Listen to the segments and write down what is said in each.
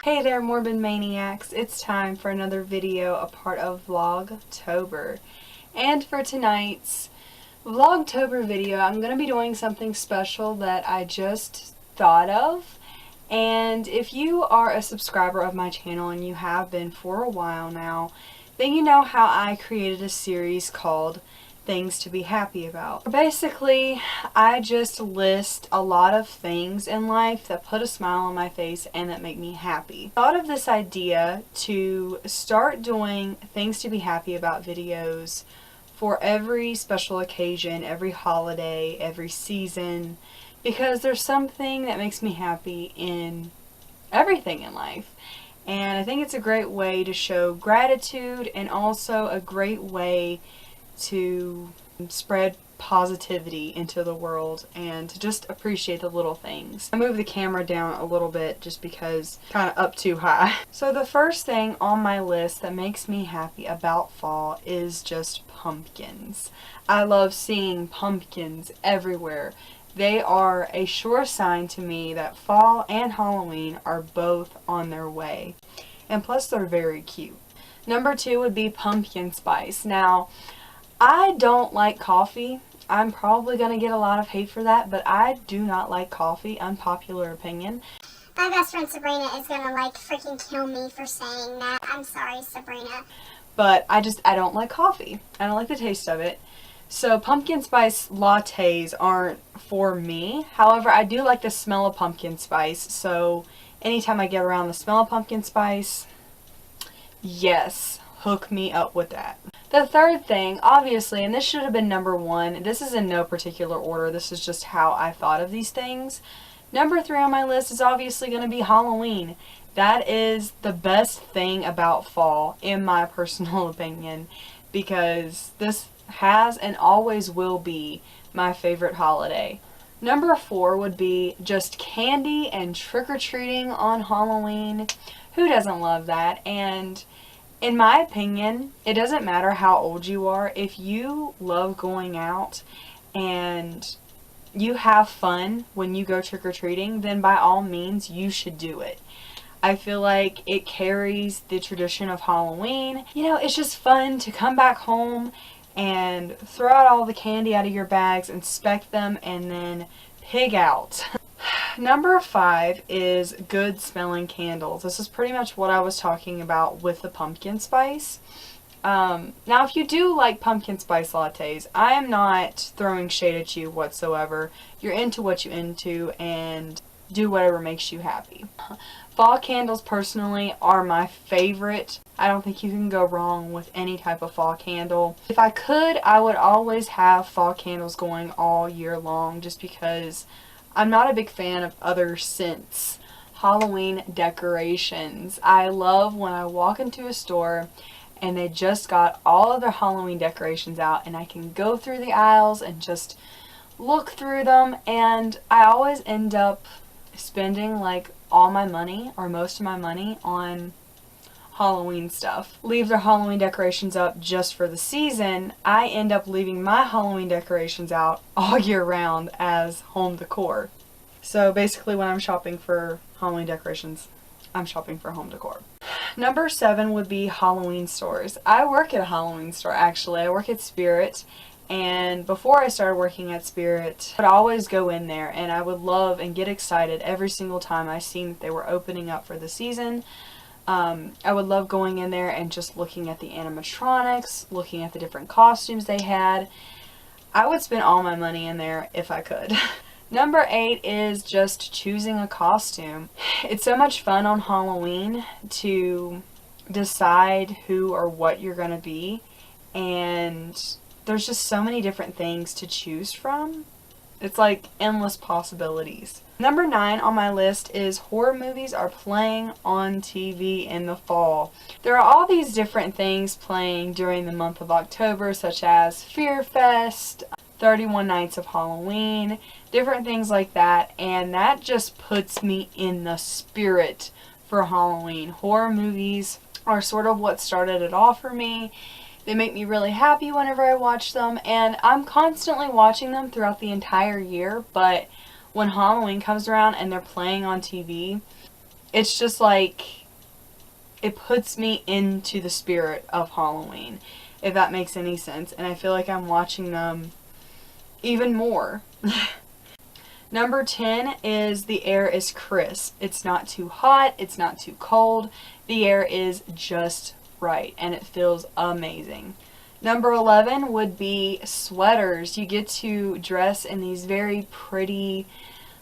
Hey there, Morbid Maniacs. It's time for another video, a part of Vlogtober. And for tonight's Vlogtober video, I'm going to be doing something special that I just thought of. And if you are a subscriber of my channel, and you have been for a while now, then you know how I created a series called Things to be Happy About. Basically, I just list a lot of things in life that put a smile on my face and that make me happy. I thought of this idea to start doing Things to be Happy About videos for every special occasion, every holiday, every season, because there's something that makes me happy in everything in life. And I think it's a great way to show gratitude, and also a great way to spread positivity into the world and to just appreciate the little things. I moved the camera down a little bit just because it's kind of up too high. So the first thing on my list that makes me happy about fall is just pumpkins. I love seeing pumpkins everywhere. They are a sure sign to me that fall and Halloween are both on their way. And plus they're very cute. Number 2 would be pumpkin spice. Now, I don't like coffee. I'm probably going to get a lot of hate for that, but I do not like coffee. Unpopular opinion. My best friend Sabrina is going to freaking kill me for saying that. I'm sorry, Sabrina. But I don't like coffee. I don't like the taste of it. So pumpkin spice lattes aren't for me. However, I do like the smell of pumpkin spice. So anytime I get around the smell of pumpkin spice, yes, hook me up with that. The third thing, obviously, and this should have been number 1. This is in no particular order. This is just how I thought of these things. Number 3 on my list is obviously going to be Halloween. That is the best thing about fall, in my personal opinion, because this has and always will be my favorite holiday. Number 4 would be just candy and trick-or-treating on Halloween. Who doesn't love that? And in my opinion, it doesn't matter how old you are. If you love going out and you have fun when you go trick-or-treating, then by all means, you should do it. I feel like it carries the tradition of Halloween. You know, it's just fun to come back home and throw out all the candy out of your bags, inspect them, and then pig out. Number 5 is good smelling candles. This is pretty much what I was talking about with the pumpkin spice. Now, if you do like pumpkin spice lattes, I am not throwing shade at you whatsoever. You're into what you're into, and do whatever makes you happy. Fall candles, personally, are my favorite. I don't think you can go wrong with any type of fall candle. If I could, I would always have fall candles going all year long, just because I'm not a big fan of other scents. Halloween decorations. I love when I walk into a store and they just got all of their Halloween decorations out, and I can go through the aisles and just look through them, and I always end up spending like all my money or most of my money on Halloween stuff. Leave their Halloween decorations up just for the season. I end up leaving my Halloween decorations out all year round as home decor. So basically, when I'm shopping for Halloween decorations, I'm shopping for home decor. Number 7 would be Halloween stores. I work at a Halloween store, actually. I work at Spirit. And before I started working at Spirit, I would always go in there, and I would love and get excited every single time I seen that they were opening up for the season. I would love going in there and just looking at the animatronics, looking at the different costumes they had. I would spend all my money in there if I could. Number 8 is just choosing a costume. It's so much fun on Halloween to decide who or what you're going to be, and there's just so many different things to choose from. It's like endless possibilities. Number 9 on my list is horror movies are playing on TV in the fall. There are all these different things playing during the month of October, such as Fear Fest, 31 Nights of Halloween, different things like that, and that just puts me in the spirit for Halloween. Horror movies are sort of what started it all for me. They make me really happy whenever I watch them, and I'm constantly watching them throughout the entire year, but when Halloween comes around and they're playing on TV, it's just like, it puts me into the spirit of Halloween, if that makes any sense, and I feel like I'm watching them even more. Number 10 is the air is crisp. It's not too hot, it's not too cold, the air is just right, and it feels amazing. Number 11 would be sweaters. You get to dress in these very pretty,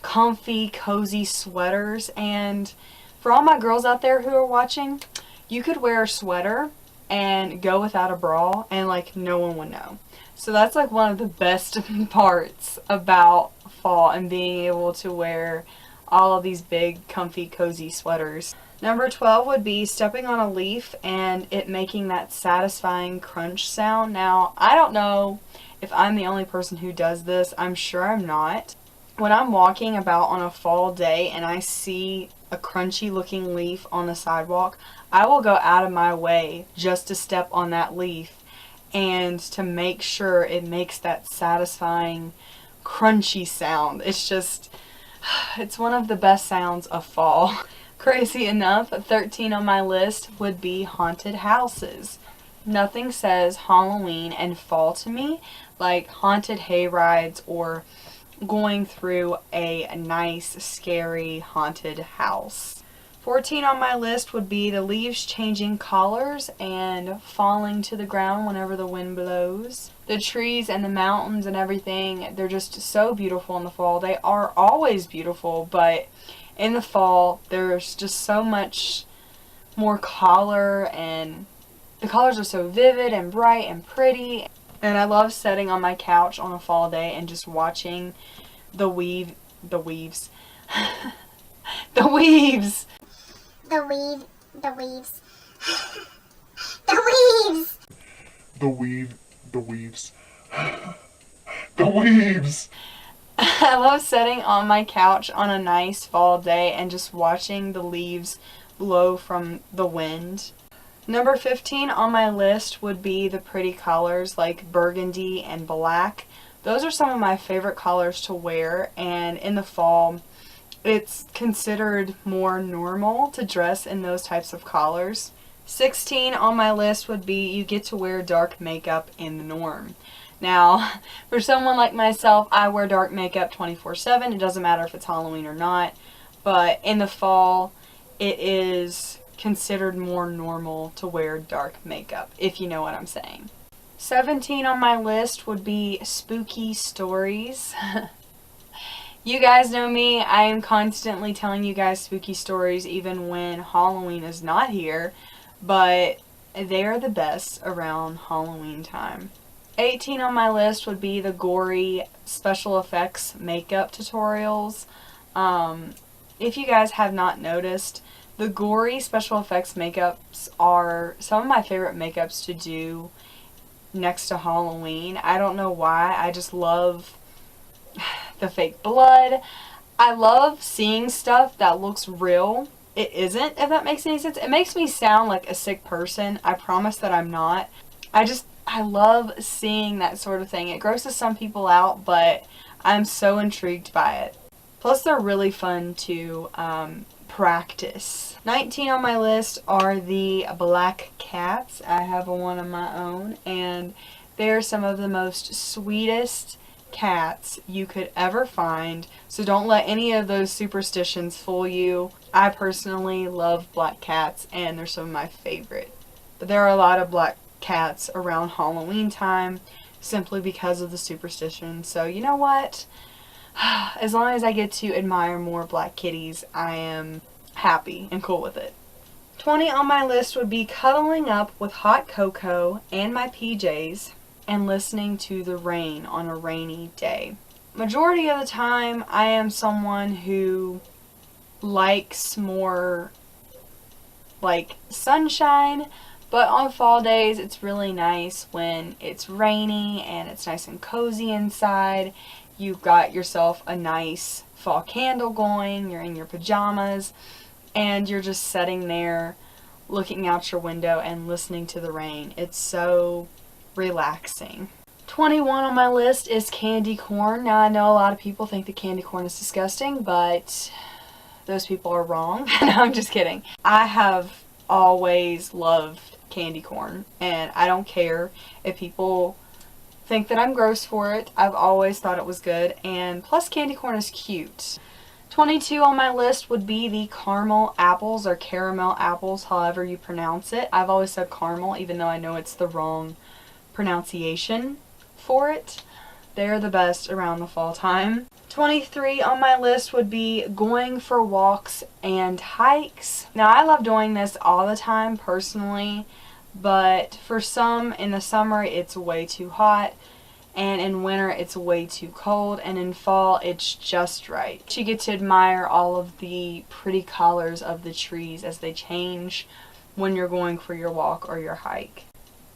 comfy, cozy sweaters, and for all my girls out there who are watching, you could wear a sweater and go without a bra and like no one would know. So that's like one of the best parts about fall, and being able to wear all of these big, comfy, cozy sweaters. Number 12 would be stepping on a leaf and it making that satisfying crunch sound. Now, I don't know if I'm the only person who does this. I'm sure I'm not. When I'm walking about on a fall day and I see a crunchy looking leaf on the sidewalk, I will go out of my way just to step on that leaf and to make sure it makes that satisfying crunchy sound. It's just, it's one of the best sounds of fall. Crazy enough, 13 on my list would be haunted houses. Nothing says Halloween and fall to me like haunted hay rides or going through a nice, scary, haunted house. 14 on my list would be the leaves changing colors and falling to the ground whenever the wind blows. The trees and the mountains and everything, they're just so beautiful in the fall. They are always beautiful, but in the fall, there's just so much more color, and the colors are so vivid and bright and pretty. And I love sitting on my couch on a fall day and just watching the weaves. The weaves. The weaves. The weaves. The weaves. The weaves. The weaves. I love sitting on my couch on a nice fall day and just watching the leaves blow from the wind. Number 15 on my list would be the pretty colors like burgundy and black. Those are some of my favorite colors to wear, and in the fall, it's considered more normal to dress in those types of colors. 16 on my list would be you get to wear dark makeup in the norm. Now, for someone like myself, I wear dark makeup 24/7. It doesn't matter if it's Halloween or not. But in the fall, it is considered more normal to wear dark makeup, if you know what I'm saying. 17 on my list would be spooky stories. You guys know me. I am constantly telling you guys spooky stories even when Halloween is not here. But they are the best around Halloween time. 18 on my list would be the gory special effects makeup tutorials. If you guys have not noticed, the gory special effects makeups are some of my favorite makeups to do next to Halloween. I don't know why. I just love the fake blood. I love seeing stuff that looks real. It isn't, if that makes any sense. It makes me sound like a sick person. I promise that I'm not. I love seeing that sort of thing. It grosses some people out, but I'm so intrigued by it. Plus, they're really fun to practice. 19 on my list are the black cats. I have one of my own, and they're some of the most sweetest cats you could ever find. So don't let any of those superstitions fool you. I personally love black cats, and they're some of my favorite. But there are a lot of black cats around Halloween time simply because of the superstition. So you know what? As long as I get to admire more black kitties, I am happy and cool with it. 20 on my list would be cuddling up with hot cocoa and my PJs and listening to the rain on a rainy day. Majority of the time, I am someone who likes more like sunshine, but on fall days it's really nice when it's rainy and it's nice and cozy inside. You've got yourself a nice fall candle going, you're in your pajamas, and you're just sitting there looking out your window and listening to the rain. It's so relaxing. 21 on my list is candy corn. Now I know a lot of people think that candy corn is disgusting, but those people are wrong. No, I'm just kidding. I have always loved candy corn, and I don't care if people think that I'm gross for it. I've always thought it was good, and plus candy corn is cute. 22 on my list would be the caramel apples or caramel apples, however you pronounce it. I've always said caramel, even though I know it's the wrong pronunciation for it. They're the best around the fall time. 23 on my list would be going for walks and hikes. Now I love doing this all the time personally, but for some in the summer it's way too hot, and in winter it's way too cold, and in fall it's just right. You get to admire all of the pretty colors of the trees as they change when you're going for your walk or your hike.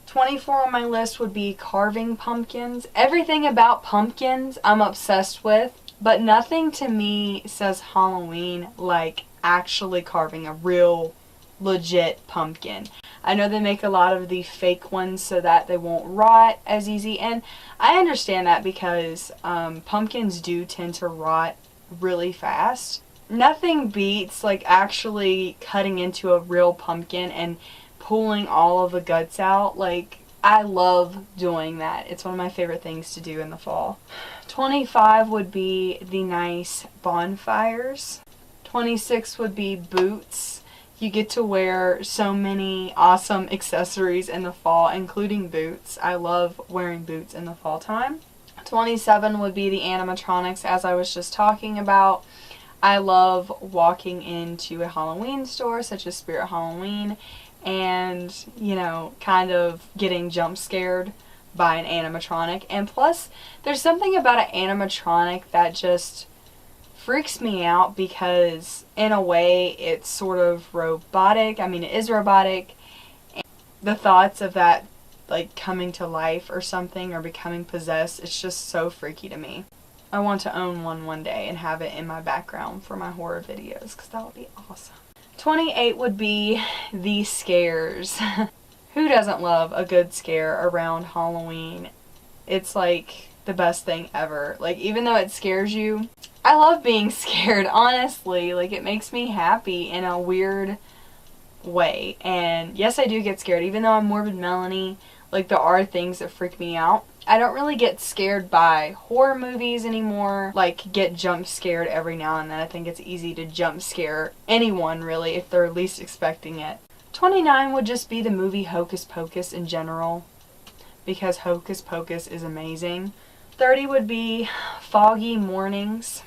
24 on my list would be carving pumpkins. Everything about pumpkins I'm obsessed with, but nothing to me says Halloween like actually carving a real legit pumpkin. I know they make a lot of the fake ones so that they won't rot as easy, and I understand that because pumpkins do tend to rot really fast. Nothing beats like actually cutting into a real pumpkin and pulling all of the guts out. Like, I love doing that. It's one of my favorite things to do in the fall. 25 would be the nice bonfires. 26 would be boots. You get to wear so many awesome accessories in the fall, including boots. I love wearing boots in the fall time. 27 would be the animatronics, as I was just talking about. I love walking into a Halloween store such as Spirit Halloween and, you know, kind of getting jump scared by an animatronic. And plus, there's something about an animatronic that just freaks me out because in a way it's sort of robotic. I mean, it is robotic. And the thoughts of that like coming to life or something or becoming possessed, it's just so freaky to me. I want to own one day and have it in my background for my horror videos because that would be awesome. 28 would be the scares. Who doesn't love a good scare around Halloween? It's like the best thing ever. Like, even though it scares you, I love being scared, honestly. Like, it makes me happy in a weird way. And yes, I do get scared. Even though I'm morbid Melanie, like, there are things that freak me out. I don't really get scared by horror movies anymore. Like, get jump scared every now and then. I think it's easy to jump scare anyone, really, if they're least expecting it. 29 would just be the movie Hocus Pocus in general, because Hocus Pocus is amazing. 30 would be foggy mornings.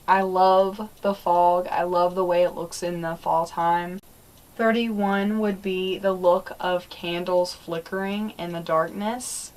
I love the fog. I love the way it looks in the fall time. 31 would be the look of candles flickering in the darkness.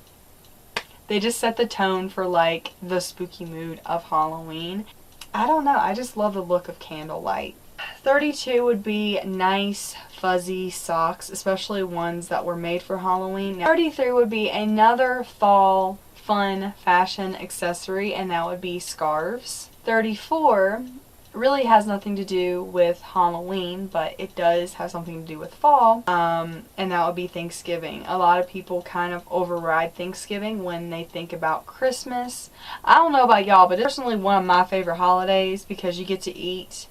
They just set the tone for like the spooky mood of Halloween. I don't know, I just love the look of candlelight. 32 would be nice fuzzy socks, especially ones that were made for Halloween. 33 would be another fall fun fashion accessory, and that would be scarves. 34 really has nothing to do with Halloween, but it does have something to do with fall, and that would be Thanksgiving. A lot of people kind of override Thanksgiving when they think about Christmas. I don't know about y'all, but it's personally one of my favorite holidays because you get to eat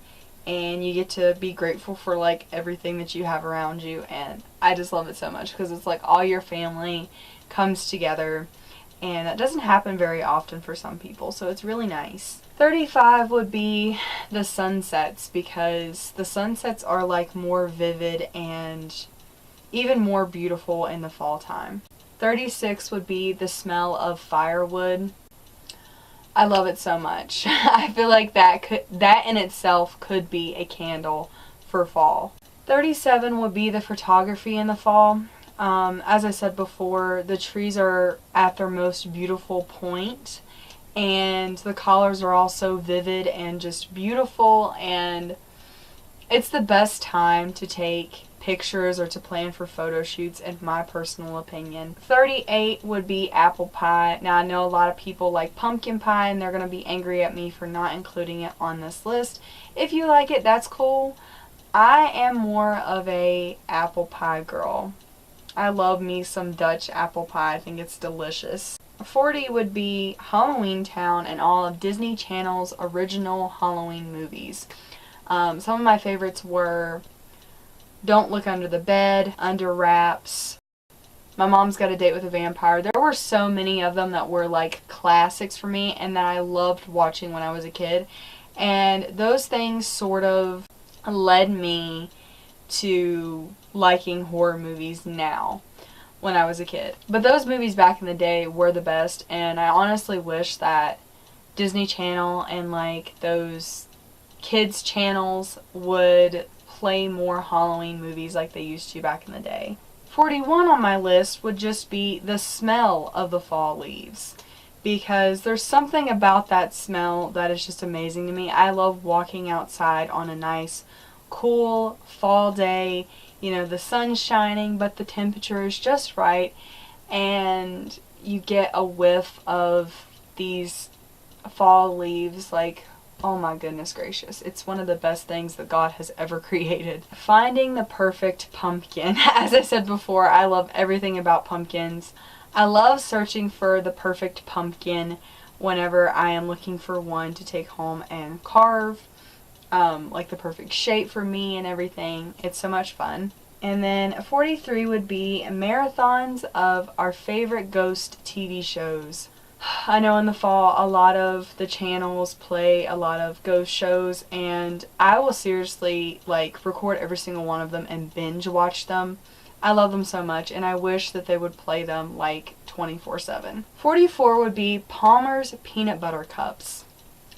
and you get to be grateful for like everything that you have around you, and I just love it so much because it's like all your family comes together, and that doesn't happen very often for some people, so it's really nice. 35 would be the sunsets, because the sunsets are like more vivid and even more beautiful in the fall time. 36 would be the smell of firewood. I love it so much. I feel like that in itself could be a candle for fall. 37 would be the photography in the fall. As I said before, the trees are at their most beautiful point, and the colors are all so vivid and just beautiful, and it's the best time to take pictures or to plan for photo shoots, in my personal opinion. 38 would be apple pie. Now, I know a lot of people like pumpkin pie, and they're going to be angry at me for not including it on this list. If you like it, that's cool. I am more of a apple pie girl. I love me some Dutch apple pie. I think it's delicious. 40 would be Halloween Town and all of Disney Channel's original Halloween movies. Some of my favorites were Don't Look Under the Bed, Under Wraps, My Mom's Got a Date with a Vampire. There were so many of them that were like classics for me and that I loved watching when I was a kid. And those things sort of led me to liking horror movies now when I was a kid. But those movies back in the day were the best, and I honestly wish that Disney Channel and like those kids channels would play more Halloween movies like they used to back in the day. 41 on my list would just be the smell of the fall leaves, because there's something about that smell that is just amazing to me. I love walking outside on a nice cool fall day, you know, the sun's shining but the temperature is just right, and you get a whiff of these fall leaves. Like, oh my goodness gracious, it's one of the best things that God has ever created. Finding the perfect pumpkin. As I said before, I love everything about pumpkins. I love searching for the perfect pumpkin whenever I am looking for one to take home and carve. Like the perfect shape for me and everything. It's so much fun. And then 43 would be marathons of our favorite ghost TV shows. I know in the fall a lot of the channels play a lot of ghost shows, and I will seriously like record every single one of them and binge watch them. I love them so much, and I wish that they would play them like 24/7. 44 would be Palmer's peanut butter cups.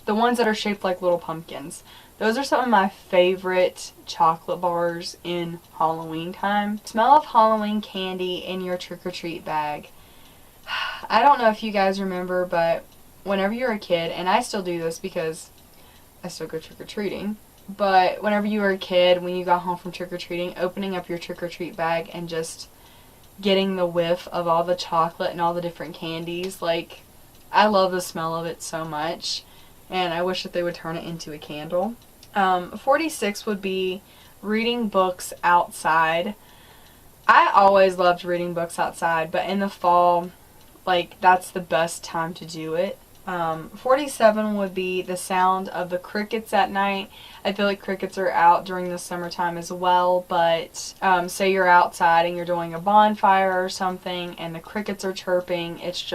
The ones that are shaped like little pumpkins. Those are some of my favorite chocolate bars in Halloween time. Smell of Halloween candy in your trick-or-treat bag. I don't know if you guys remember, but whenever you're a kid, and I still do this because I still go trick-or-treating, but whenever you were a kid, when you got home from trick-or-treating, opening up your trick-or-treat bag and just getting the whiff of all the chocolate and all the different candies, like, I love the smell of it so much, and I wish that they would turn it into a candle. 46 would be reading books outside. I always loved reading books outside, but in the fall, like, that's the best time to do it. 47 would be the sound of the crickets at night. I feel like crickets are out during the summertime as well, but say you're outside and you're doing a bonfire or something and the crickets are chirping, it's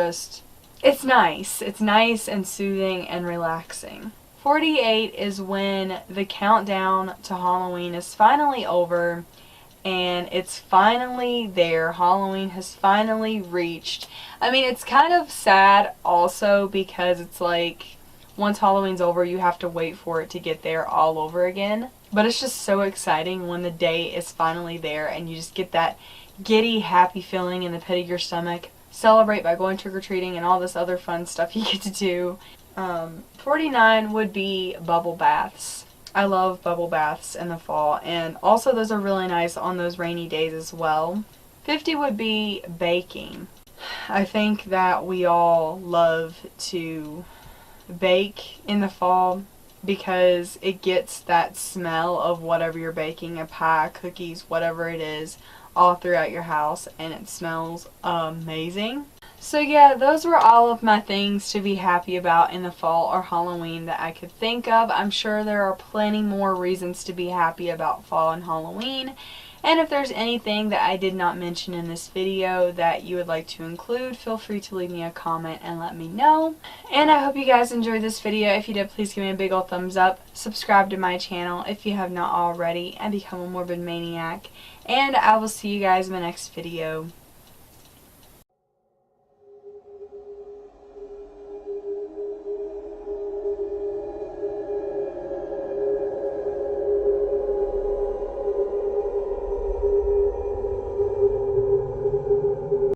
nice. It's nice and soothing and relaxing. 48 is when the countdown to Halloween is finally over and it's finally there. Halloween has finally reached. I mean, it's kind of sad also because it's like once Halloween's over, you have to wait for it to get there all over again. But it's just so exciting when the day is finally there and you just get that giddy, happy feeling in the pit of your stomach. Celebrate by going trick-or-treating and all this other fun stuff you get to do. 49 would be bubble baths. I love bubble baths in the fall, and also those are really nice on those rainy days as well. 50 would be baking. I think that we all love to bake in the fall because it gets that smell of whatever you're baking, a pie, cookies, whatever it is, all throughout your house, and it smells amazing. So yeah, those were all of my things to be happy about in the fall or Halloween that I could think of. I'm sure there are plenty more reasons to be happy about fall and Halloween. And if there's anything that I did not mention in this video that you would like to include, feel free to leave me a comment and let me know. And I hope you guys enjoyed this video. If you did, please give me a big old thumbs up. Subscribe to my channel if you have not already and become a morbid maniac. And I will see you guys in my next video.